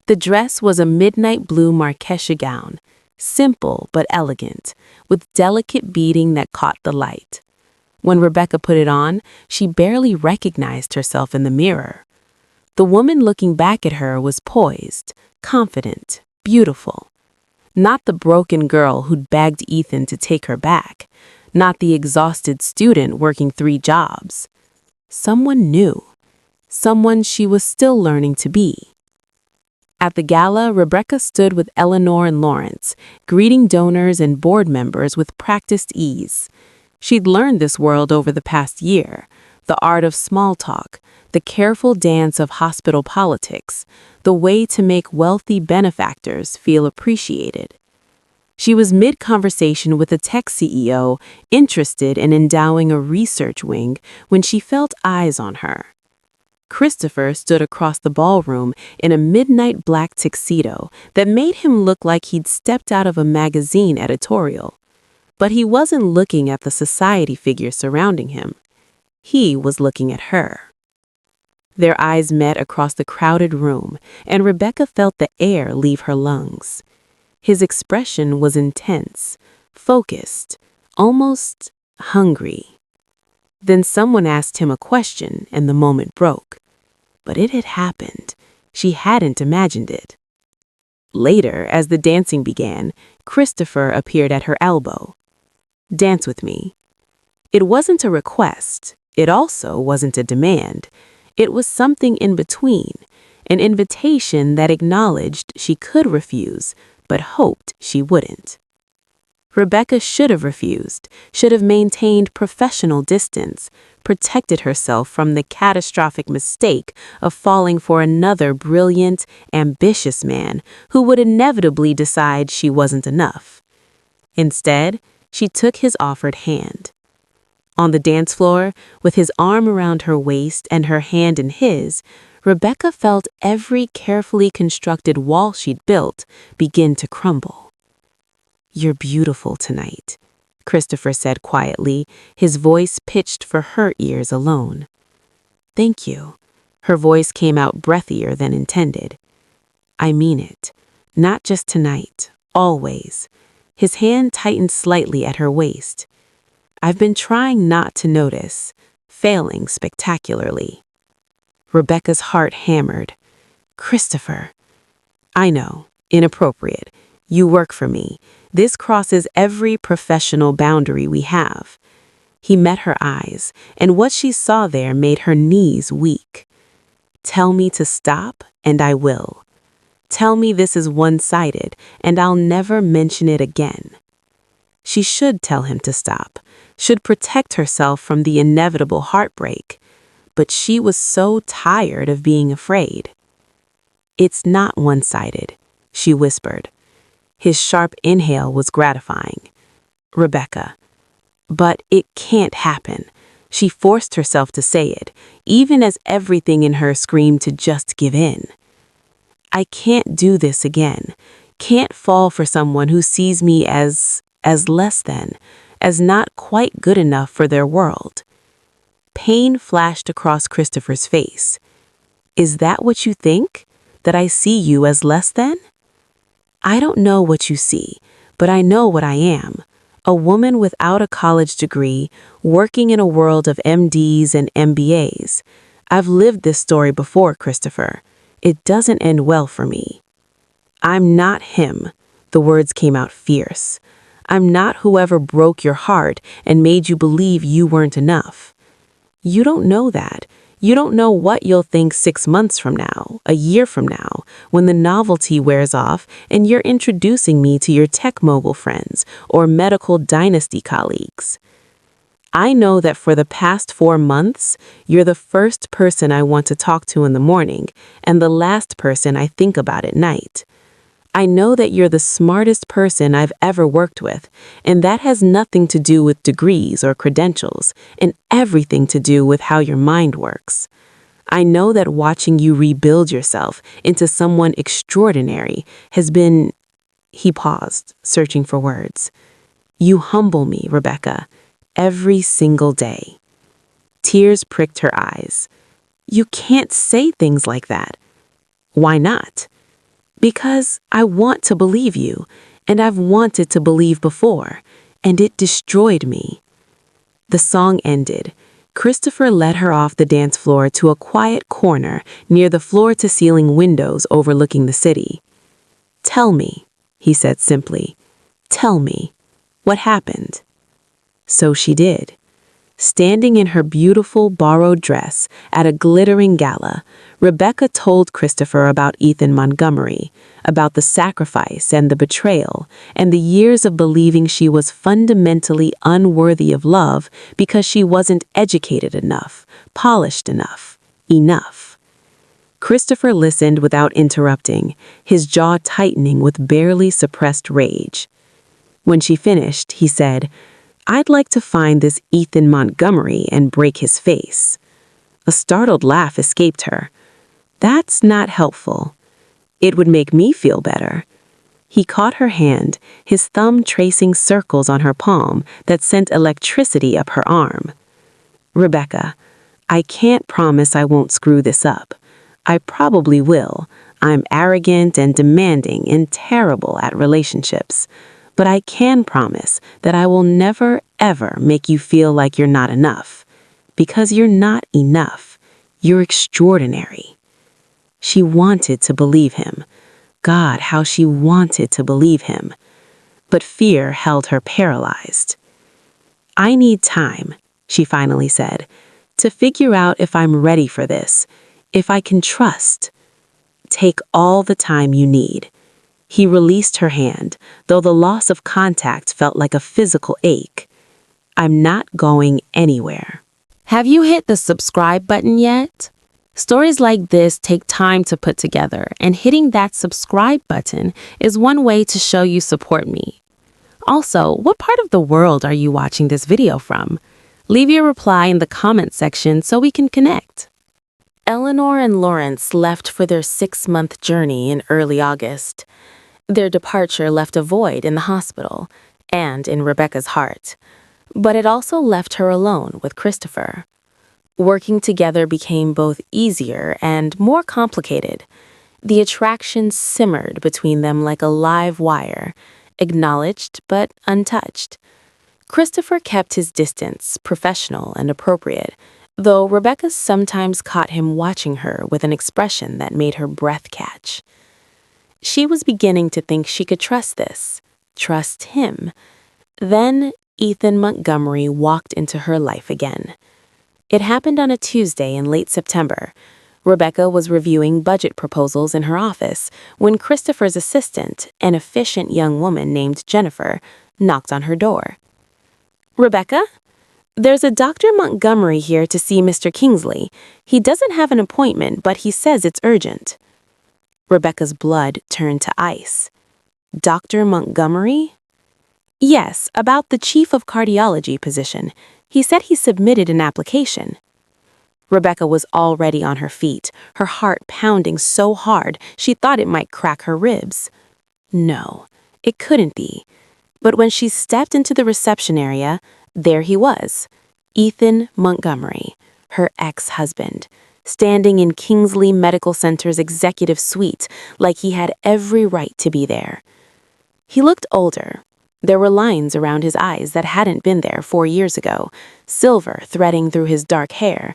The dress was a midnight blue Marquesha gown, simple but elegant, with delicate beading that caught the light. When Rebecca put it on, she barely recognized herself in the mirror. The woman looking back at her was poised, confident, beautiful. Not the broken girl who'd begged Ethan to take her back, not the exhausted student working 3 jobs. Someone new, someone she was still learning to be. At the gala, Rebecca stood with Eleanor and Lawrence, greeting donors and board members with practiced ease. She'd learned this world over the past year, the art of small talk, the careful dance of hospital politics, the way to make wealthy benefactors feel appreciated. She was mid-conversation with a tech CEO interested in endowing a research wing when she felt eyes on her. Christopher stood across the ballroom in a midnight black tuxedo that made him look like he'd stepped out of a magazine editorial. But he wasn't looking at the society figures surrounding him. He was looking at her. Their eyes met across the crowded room, and Rebecca felt the air leave her lungs. His expression was intense, focused, almost hungry. Then someone asked him a question, and the moment broke. But it had happened. She hadn't imagined it. Later, as the dancing began, Christopher appeared at her elbow. "Dance with me." It wasn't a request. It also wasn't a demand. It was something in between, an invitation that acknowledged she could refuse, but hoped she wouldn't. Rebecca should have refused, should have maintained professional distance, protected herself from the catastrophic mistake of falling for another brilliant, ambitious man who would inevitably decide she wasn't enough. Instead, she took his offered hand. On the dance floor, with his arm around her waist and her hand in his, Rebecca felt every carefully constructed wall she'd built begin to crumble. "You're beautiful tonight," Christopher said quietly, his voice pitched for her ears alone. "Thank you." Her voice came out breathier than intended. "I mean it. Not just tonight. Always." His hand tightened slightly at her waist. "I've been trying not to notice, failing spectacularly." Rebecca's heart hammered. "Christopher." "I know. Inappropriate. You work for me. This crosses every professional boundary we have." He met her eyes, and what she saw there made her knees weak. "Tell me to stop, and I will. Tell me this is one-sided, and I'll never mention it again." She should tell him to stop, should protect herself from the inevitable heartbreak, but she was so tired of being afraid. "It's not one-sided," she whispered. His sharp inhale was gratifying. "Rebecca." "But it can't happen." She forced herself to say it, even as everything in her screamed to just give in. "I can't do this again. Can't fall for someone who sees me as less than, as not quite good enough for their world." Pain flashed across Christopher's face. "Is that what you think? That I see you as less than?" "I don't know what you see, but I know what I am. A woman without a college degree, working in a world of MDs and MBAs. I've lived this story before, Christopher. It doesn't end well for me." "I'm not him." The words came out fierce. "I'm not whoever broke your heart and made you believe you weren't enough. You don't know that. You don't know what you'll think 6 months from now, a year from now, when the novelty wears off and you're introducing me to your tech mogul friends or medical dynasty colleagues. I know that for the past 4 months, you're the first person I want to talk to in the morning and the last person I think about at night. I know that you're the smartest person I've ever worked with, and that has nothing to do with degrees or credentials, and everything to do with how your mind works. I know that watching you rebuild yourself into someone extraordinary has been—" He paused, searching for words. "You humble me, Rebecca, every single day." Tears pricked her eyes. "You can't say things like that." "Why not?" "Because I want to believe you, and I've wanted to believe before, and it destroyed me." The song ended. Christopher led her off the dance floor to a quiet corner near the floor-to-ceiling windows overlooking the city. "Tell me," he said simply. "Tell me, what happened?" So she did. Standing in her beautiful borrowed dress at a glittering gala, Rebecca told Christopher about Ethan Montgomery, about the sacrifice and the betrayal, and the years of believing she was fundamentally unworthy of love because she wasn't educated enough, polished enough. Christopher listened without interrupting, his jaw tightening with barely suppressed rage. When she finished, he said, "I'd like to find this Ethan Montgomery and break his face." A startled laugh escaped her. "That's not helpful." "It would make me feel better." He caught her hand, his thumb tracing circles on her palm that sent electricity up her arm. "Rebecca, I can't promise I won't screw this up. I probably will. I'm arrogant and demanding and terrible at relationships. But I can promise that I will never, ever make you feel like you're not enough. Because you're not enough. You're extraordinary." She wanted to believe him. God, how she wanted to believe him. But fear held her paralyzed. "I need time," she finally said, "to figure out if I'm ready for this, if I can trust." "Take all the time you need." He released her hand, though the loss of contact felt like a physical ache. "I'm not going anywhere." Have you hit the subscribe button yet? Stories like this take time to put together, and hitting that subscribe button is one way to show you support me. Also, what part of the world are you watching this video from? Leave your reply in the comment section so we can connect. Eleanor and Lawrence left for their 6-month journey in early August. Their departure left a void in the hospital and in Rebecca's heart, but it also left her alone with Christopher. Working together became both easier and more complicated. The attraction simmered between them like a live wire, acknowledged but untouched. Christopher kept his distance, professional and appropriate, though Rebecca sometimes caught him watching her with an expression that made her breath catch. She was beginning to think she could trust him. Then Ethan Montgomery walked into her life again. It happened on a Tuesday in late September. Rebecca was reviewing budget proposals in her office when Christopher's assistant, an efficient young woman named Jennifer, knocked on her door. "Rebecca? There's a Dr. Montgomery here to see Mr. Kingsley. He doesn't have an appointment, but he says it's urgent." Rebecca's blood turned to ice. "Dr. Montgomery?" "Yes, about the chief of cardiology position. He said he submitted an application." Rebecca was already on her feet, her heart pounding so hard she thought it might crack her ribs. No, it couldn't be. But when she stepped into the reception area, there he was, Ethan Montgomery, her ex-husband, standing in Kingsley Medical Center's executive suite like he had every right to be there. He looked older. There were lines around his eyes that hadn't been there 4 years ago, silver threading through his dark hair.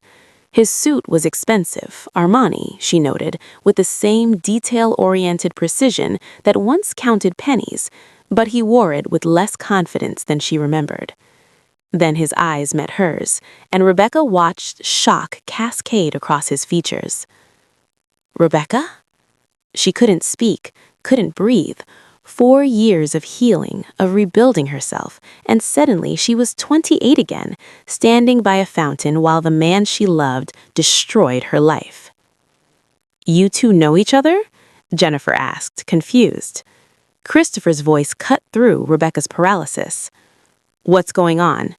His suit was expensive, Armani, she noted, with the same detail-oriented precision that once counted pennies, but he wore it with less confidence than she remembered. Then his eyes met hers, and Rebecca watched shock cascade across his features. "Rebecca?" She couldn't speak, couldn't breathe. 4 years of healing, of rebuilding herself, and suddenly she was 28 again, standing by a fountain while the man she loved destroyed her life. "You two know each other?" Jennifer asked, confused. Christopher's voice cut through Rebecca's paralysis. What's going on?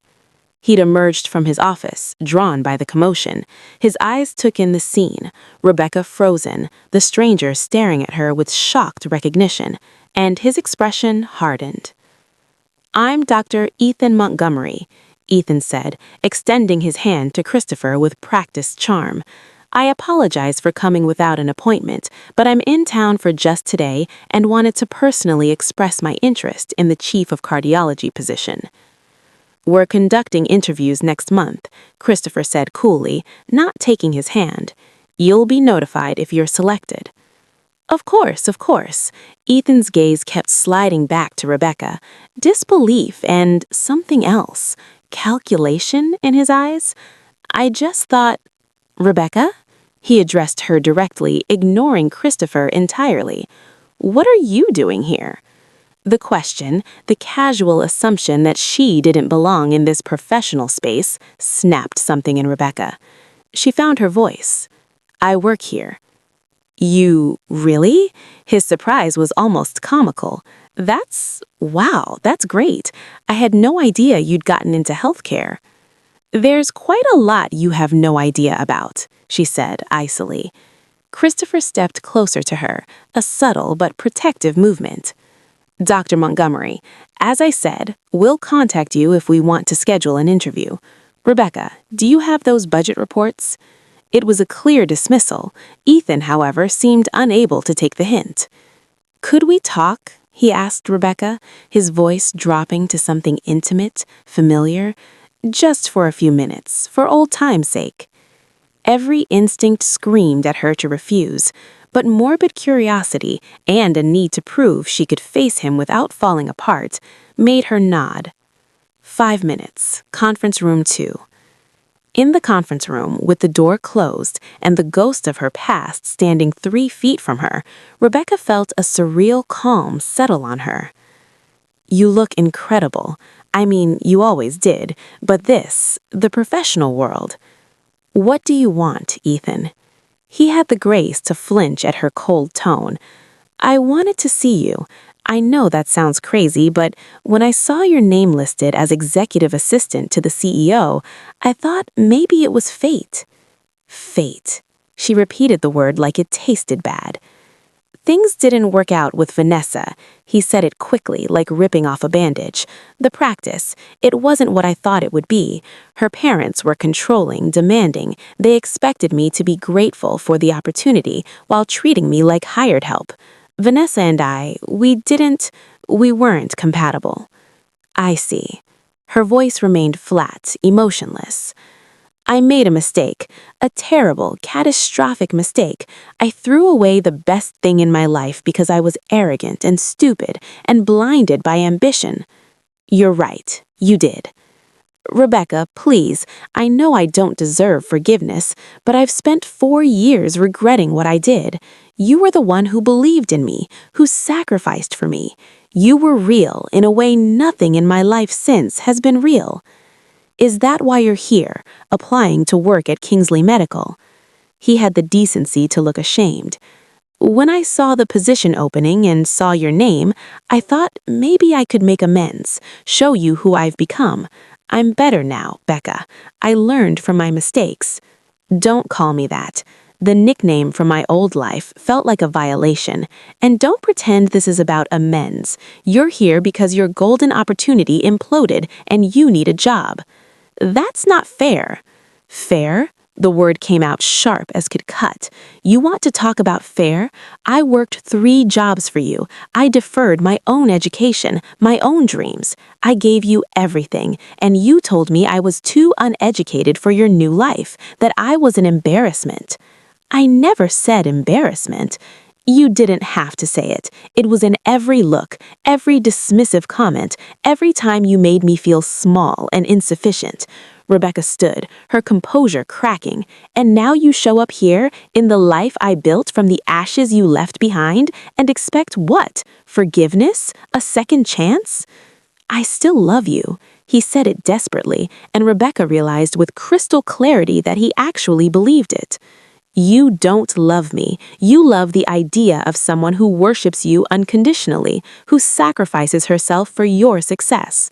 He'd emerged from his office, drawn by the commotion. His eyes took in the scene, Rebecca frozen, the stranger staring at her with shocked recognition, and his expression hardened. I'm Dr. Ethan Montgomery, Ethan said, extending his hand to Christopher with practiced charm. I apologize for coming without an appointment, but I'm in town for just today and wanted to personally express my interest in the chief of cardiology position. We're conducting interviews next month, Christopher said coolly, not taking his hand. You'll be notified if you're selected. Of course, of course. Ethan's gaze kept sliding back to Rebecca, disbelief and something else, calculation in his eyes. I just thought, Rebecca? He addressed her directly, ignoring Christopher entirely. What are you doing here? The question, the casual assumption that she didn't belong in this professional space, snapped something in Rebecca. She found her voice. I work here. You really? His surprise was almost comical. Wow, that's great. I had no idea you'd gotten into healthcare. There's quite a lot you have no idea about, she said icily. Christopher stepped closer to her, a subtle but protective movement. Dr. Montgomery, as I said, we'll contact you if we want to schedule an interview. Rebecca, do you have those budget reports? It was a clear dismissal. Ethan, however, seemed unable to take the hint. Could we talk? He asked Rebecca, his voice dropping to something intimate, familiar. Just for a few minutes, for old time's sake. Every instinct screamed at her to refuse, but morbid curiosity and a need to prove she could face him without falling apart made her nod. 5 minutes, conference room 2. In the conference room, with the door closed and the ghost of her past standing 3 feet from her, Rebecca felt a surreal calm settle on her. You look incredible. I mean, you always did, but the professional world. What do you want, Ethan? He had the grace to flinch at her cold tone. I wanted to see you. I know that sounds crazy, but when I saw your name listed as executive assistant to the CEO, I thought maybe it was fate. Fate. She repeated the word like it tasted bad. Things didn't work out with Vanessa. He said it quickly, like ripping off a bandage. The practice, it wasn't what I thought it would be. Her parents were controlling, demanding. They expected me to be grateful for the opportunity while treating me like hired help. Vanessa and I, we weren't compatible. I see. Her voice remained flat, emotionless. I made a mistake, a terrible, catastrophic mistake. I threw away the best thing in my life because I was arrogant and stupid and blinded by ambition. You're right, you did. Rebecca, please, I know I don't deserve forgiveness, but I've spent 4 years regretting what I did. You were the one who believed in me, who sacrificed for me. You were real in a way nothing in my life since has been real. Is that why you're here, applying to work at Kingsley Medical? He had the decency to look ashamed. When I saw the position opening and saw your name, I thought maybe I could make amends, show you who I've become. I'm better now, Becca. I learned from my mistakes. Don't call me that. The nickname from my old life felt like a violation. And don't pretend this is about amends. You're here because your golden opportunity imploded and you need a job. That's not fair. Fair? The word came out sharp as could cut. You want to talk about fair? I worked 3 jobs for you. I deferred my own education, my own dreams. I gave you everything, and you told me I was too uneducated for your new life, that I was an embarrassment. I never said embarrassment. You didn't have to say it. It was in every look, every dismissive comment, every time you made me feel small and insufficient. Rebecca stood, her composure cracking. And now you show up here, in the life I built from the ashes you left behind, and expect what? Forgiveness? A second chance? I still love you. He said it desperately, and Rebecca realized with crystal clarity that he actually believed it. You don't love me. You love the idea of someone who worships you unconditionally, who sacrifices herself for your success.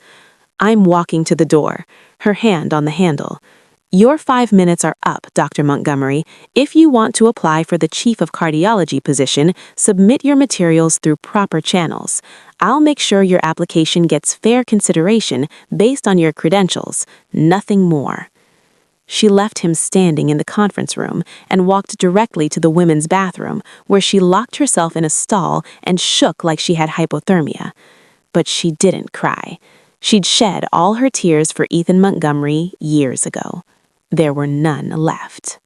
I'm walking to the door, her hand on the handle. Your 5 minutes are up, Dr. Montgomery. If you want to apply for the Chief of Cardiology position, submit your materials through proper channels. I'll make sure your application gets fair consideration based on your credentials, nothing more. She left him standing in the conference room and walked directly to the women's bathroom, where she locked herself in a stall and shook like she had hypothermia. But she didn't cry. She'd shed all her tears for Ethan Montgomery years ago. There were none left.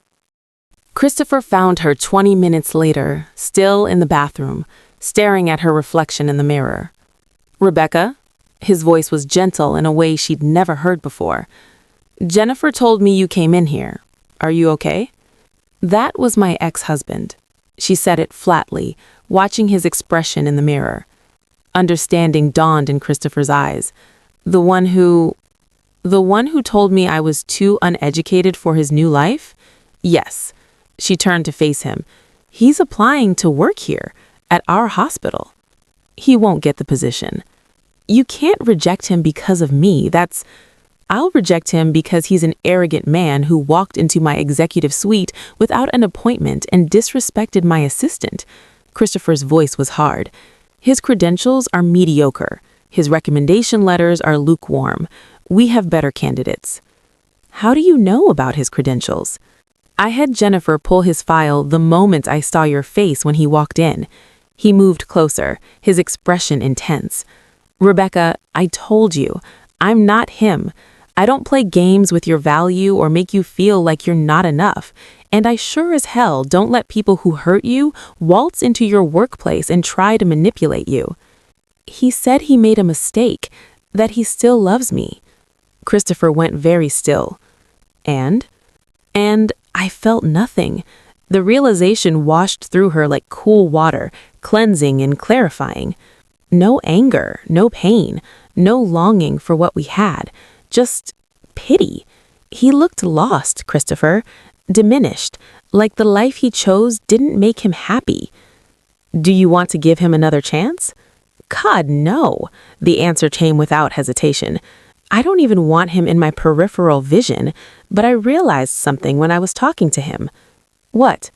Christopher found her 20 minutes later, still in the bathroom, staring at her reflection in the mirror. "Rebecca?" His voice was gentle in a way she'd never heard before. "Jennifer told me you came in here. Are you okay?" "That was my ex-husband." She said it flatly, watching his expression in the mirror. Understanding dawned in Christopher's eyes. The one who told me I was too uneducated for his new life? Yes. She turned to face him. He's applying to work here, at our hospital. He won't get the position. You can't reject him because of me. I'll reject him because he's an arrogant man who walked into my executive suite without an appointment and disrespected my assistant. Christopher's voice was hard. His credentials are mediocre. His recommendation letters are lukewarm. We have better candidates. How do you know about his credentials? I had Jennifer pull his file the moment I saw your face when he walked in. He moved closer, his expression intense. Rebecca, I told you, I'm not him. I don't play games with your value or make you feel like you're not enough. And I sure as hell don't let people who hurt you waltz into your workplace and try to manipulate you. He said he made a mistake, that he still loves me. Christopher went very still. And I felt nothing. The realization washed through her like cool water, cleansing and clarifying. No anger, no pain, no longing for what we had. Just pity. He looked lost, Christopher, diminished, like the life he chose didn't make him happy. Do you want to give him another chance? God, no. The answer came without hesitation. I don't even want him in my peripheral vision, but I realized something when I was talking to him. What?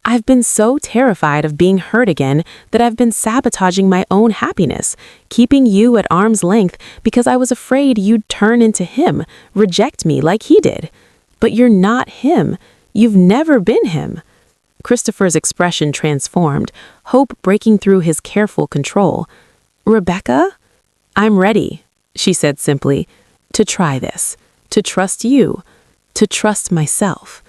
I've been so terrified of being hurt again that I've been sabotaging my own happiness, keeping you at arm's length because I was afraid you'd turn into him, reject me like he did. But you're not him. You've never been him. Christopher's expression transformed, hope breaking through his careful control. Rebecca? I'm ready, she said simply, to try this, to trust you, to trust myself.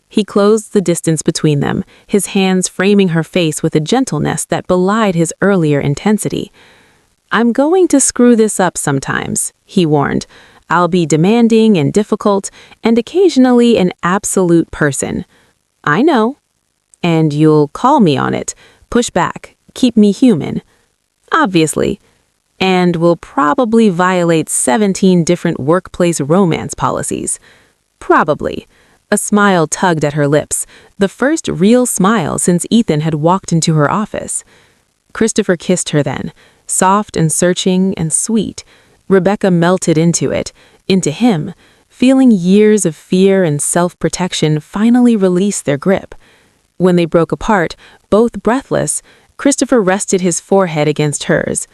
He closed the distance between them, his hands framing her face with a gentleness that belied his earlier intensity. I'm going to screw this up sometimes, he warned. I'll be demanding and difficult, and occasionally an absolute person. I know. And you'll call me on it, push back, keep me human. Obviously. And will probably violate 17 different workplace romance policies. Probably. A smile tugged at her lips, the first real smile since Ethan had walked into her office. Christopher kissed her then, soft and searching and sweet. Rebecca melted into it, into him, feeling years of fear and self-protection finally release their grip. When they broke apart, both breathless, Christopher rested his forehead against hers.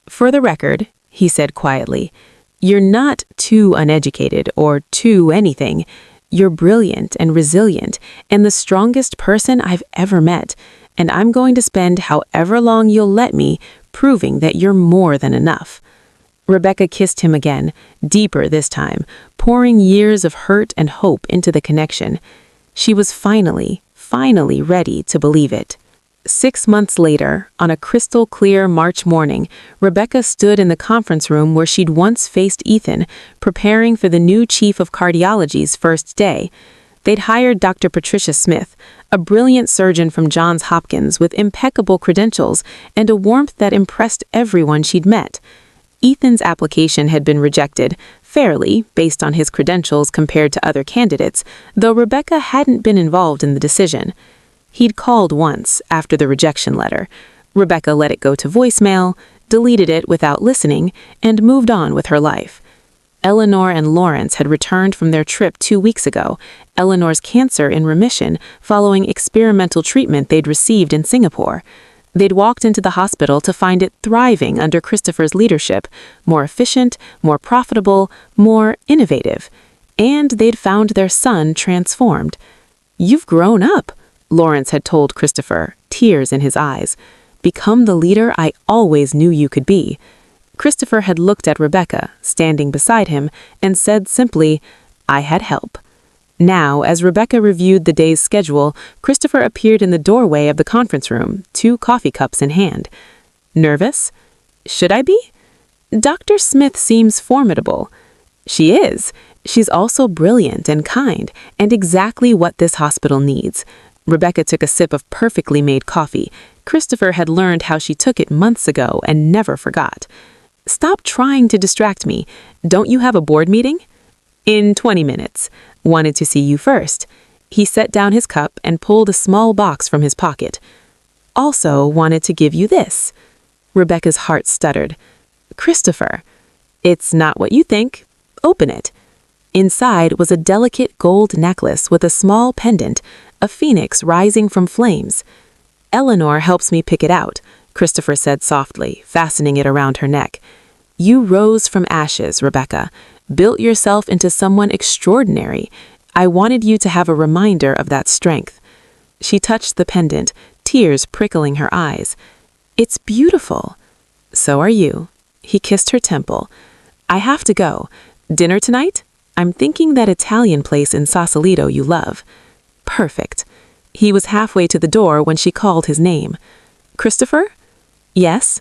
For the record, he said quietly, you're not too uneducated or too anything. You're brilliant and resilient and the strongest person I've ever met, and I'm going to spend however long you'll let me proving that you're more than enough. Rebecca kissed him again, deeper this time, pouring years of hurt and hope into the connection. She was finally ready to believe it. 6 months later, on a crystal-clear March morning, Rebecca stood in the conference room where she'd once faced Ethan, preparing for the new chief of cardiology's first day. They'd hired Dr. Patricia Smith, a brilliant surgeon from Johns Hopkins with impeccable credentials and a warmth that impressed everyone she'd met. Ethan's application had been rejected, Fairly, based on his credentials compared to other candidates, though Rebecca hadn't been involved in the decision. He'd called once, after the rejection letter. Rebecca let it go to voicemail, deleted it without listening, and moved on with her life. Eleanor and Lawrence had returned from their trip 2 weeks ago, Eleanor's cancer in remission following experimental treatment they'd received in Singapore. They'd walked into the hospital to find it thriving under Christopher's leadership, more efficient, more profitable, more innovative. And they'd found their son transformed. "You've grown up," Lawrence had told Christopher, tears in his eyes. "Become the leader I always knew you could be." Christopher had looked at Rebecca, standing beside him, and said simply, "I had help." Now, as Rebecca reviewed the day's schedule, Christopher appeared in the doorway of the conference room, 2 coffee cups in hand. "Nervous? Should I be? Dr. Smith seems formidable." "She is. She's also brilliant and kind, and exactly what this hospital needs." Rebecca took a sip of perfectly made coffee. Christopher had learned how she took it months ago and never forgot. "Stop trying to distract me. Don't you have a board meeting?" "In 20 minutes. Wanted to see you first." He set down his cup and pulled a small box from his pocket. "Also wanted to give you this." Rebecca's heart stuttered. "Christopher." "It's not what you think. Open it." Inside was a delicate gold necklace with a small pendant, a phoenix rising from flames. "Eleanor helps me pick it out," Christopher said softly, fastening it around her neck. "You rose from ashes, Rebecca. Built yourself into someone extraordinary. I wanted you to have a reminder of that strength." She touched the pendant, tears prickling her eyes. "It's beautiful." "So are you." He kissed her temple. "I have to go. Dinner tonight? I'm thinking that Italian place in Sausalito you love." "Perfect." He was halfway to the door when she called his name. "Christopher?" "Yes."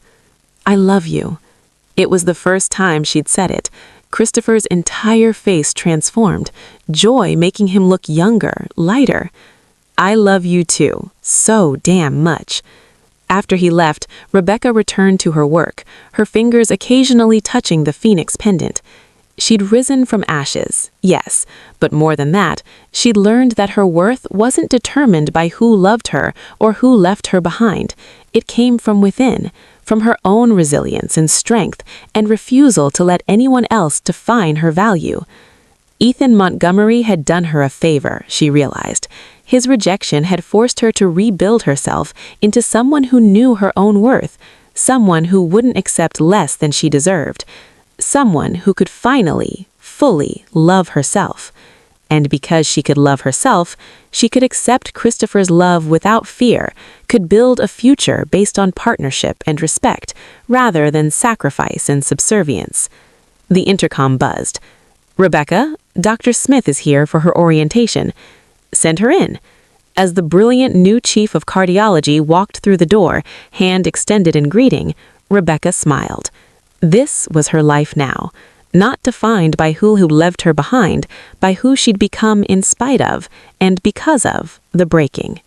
"I love you." It was the first time she'd said it. Christopher's entire face transformed, joy making him look younger, lighter. "I love you too, so damn much." After he left, Rebecca returned to her work, her fingers occasionally touching the phoenix pendant. She'd risen from ashes, yes, but more than that, she'd learned that her worth wasn't determined by who loved her or who left her behind. It came from within, from her own resilience and strength and refusal to let anyone else define her value. Ethan Montgomery had done her a favor, she realized. His rejection had forced her to rebuild herself into someone who knew her own worth, someone who wouldn't accept less than she deserved. Someone who could finally, fully love herself. And because she could love herself, she could accept Christopher's love without fear, could build a future based on partnership and respect, rather than sacrifice and subservience. The intercom buzzed. "Rebecca, Dr. Smith is here for her orientation. Send her in." As the brilliant new chief of cardiology walked through the door, hand extended in greeting, Rebecca smiled. This was her life now, not defined by who left her behind, by who she'd become in spite of, and because of, the breaking.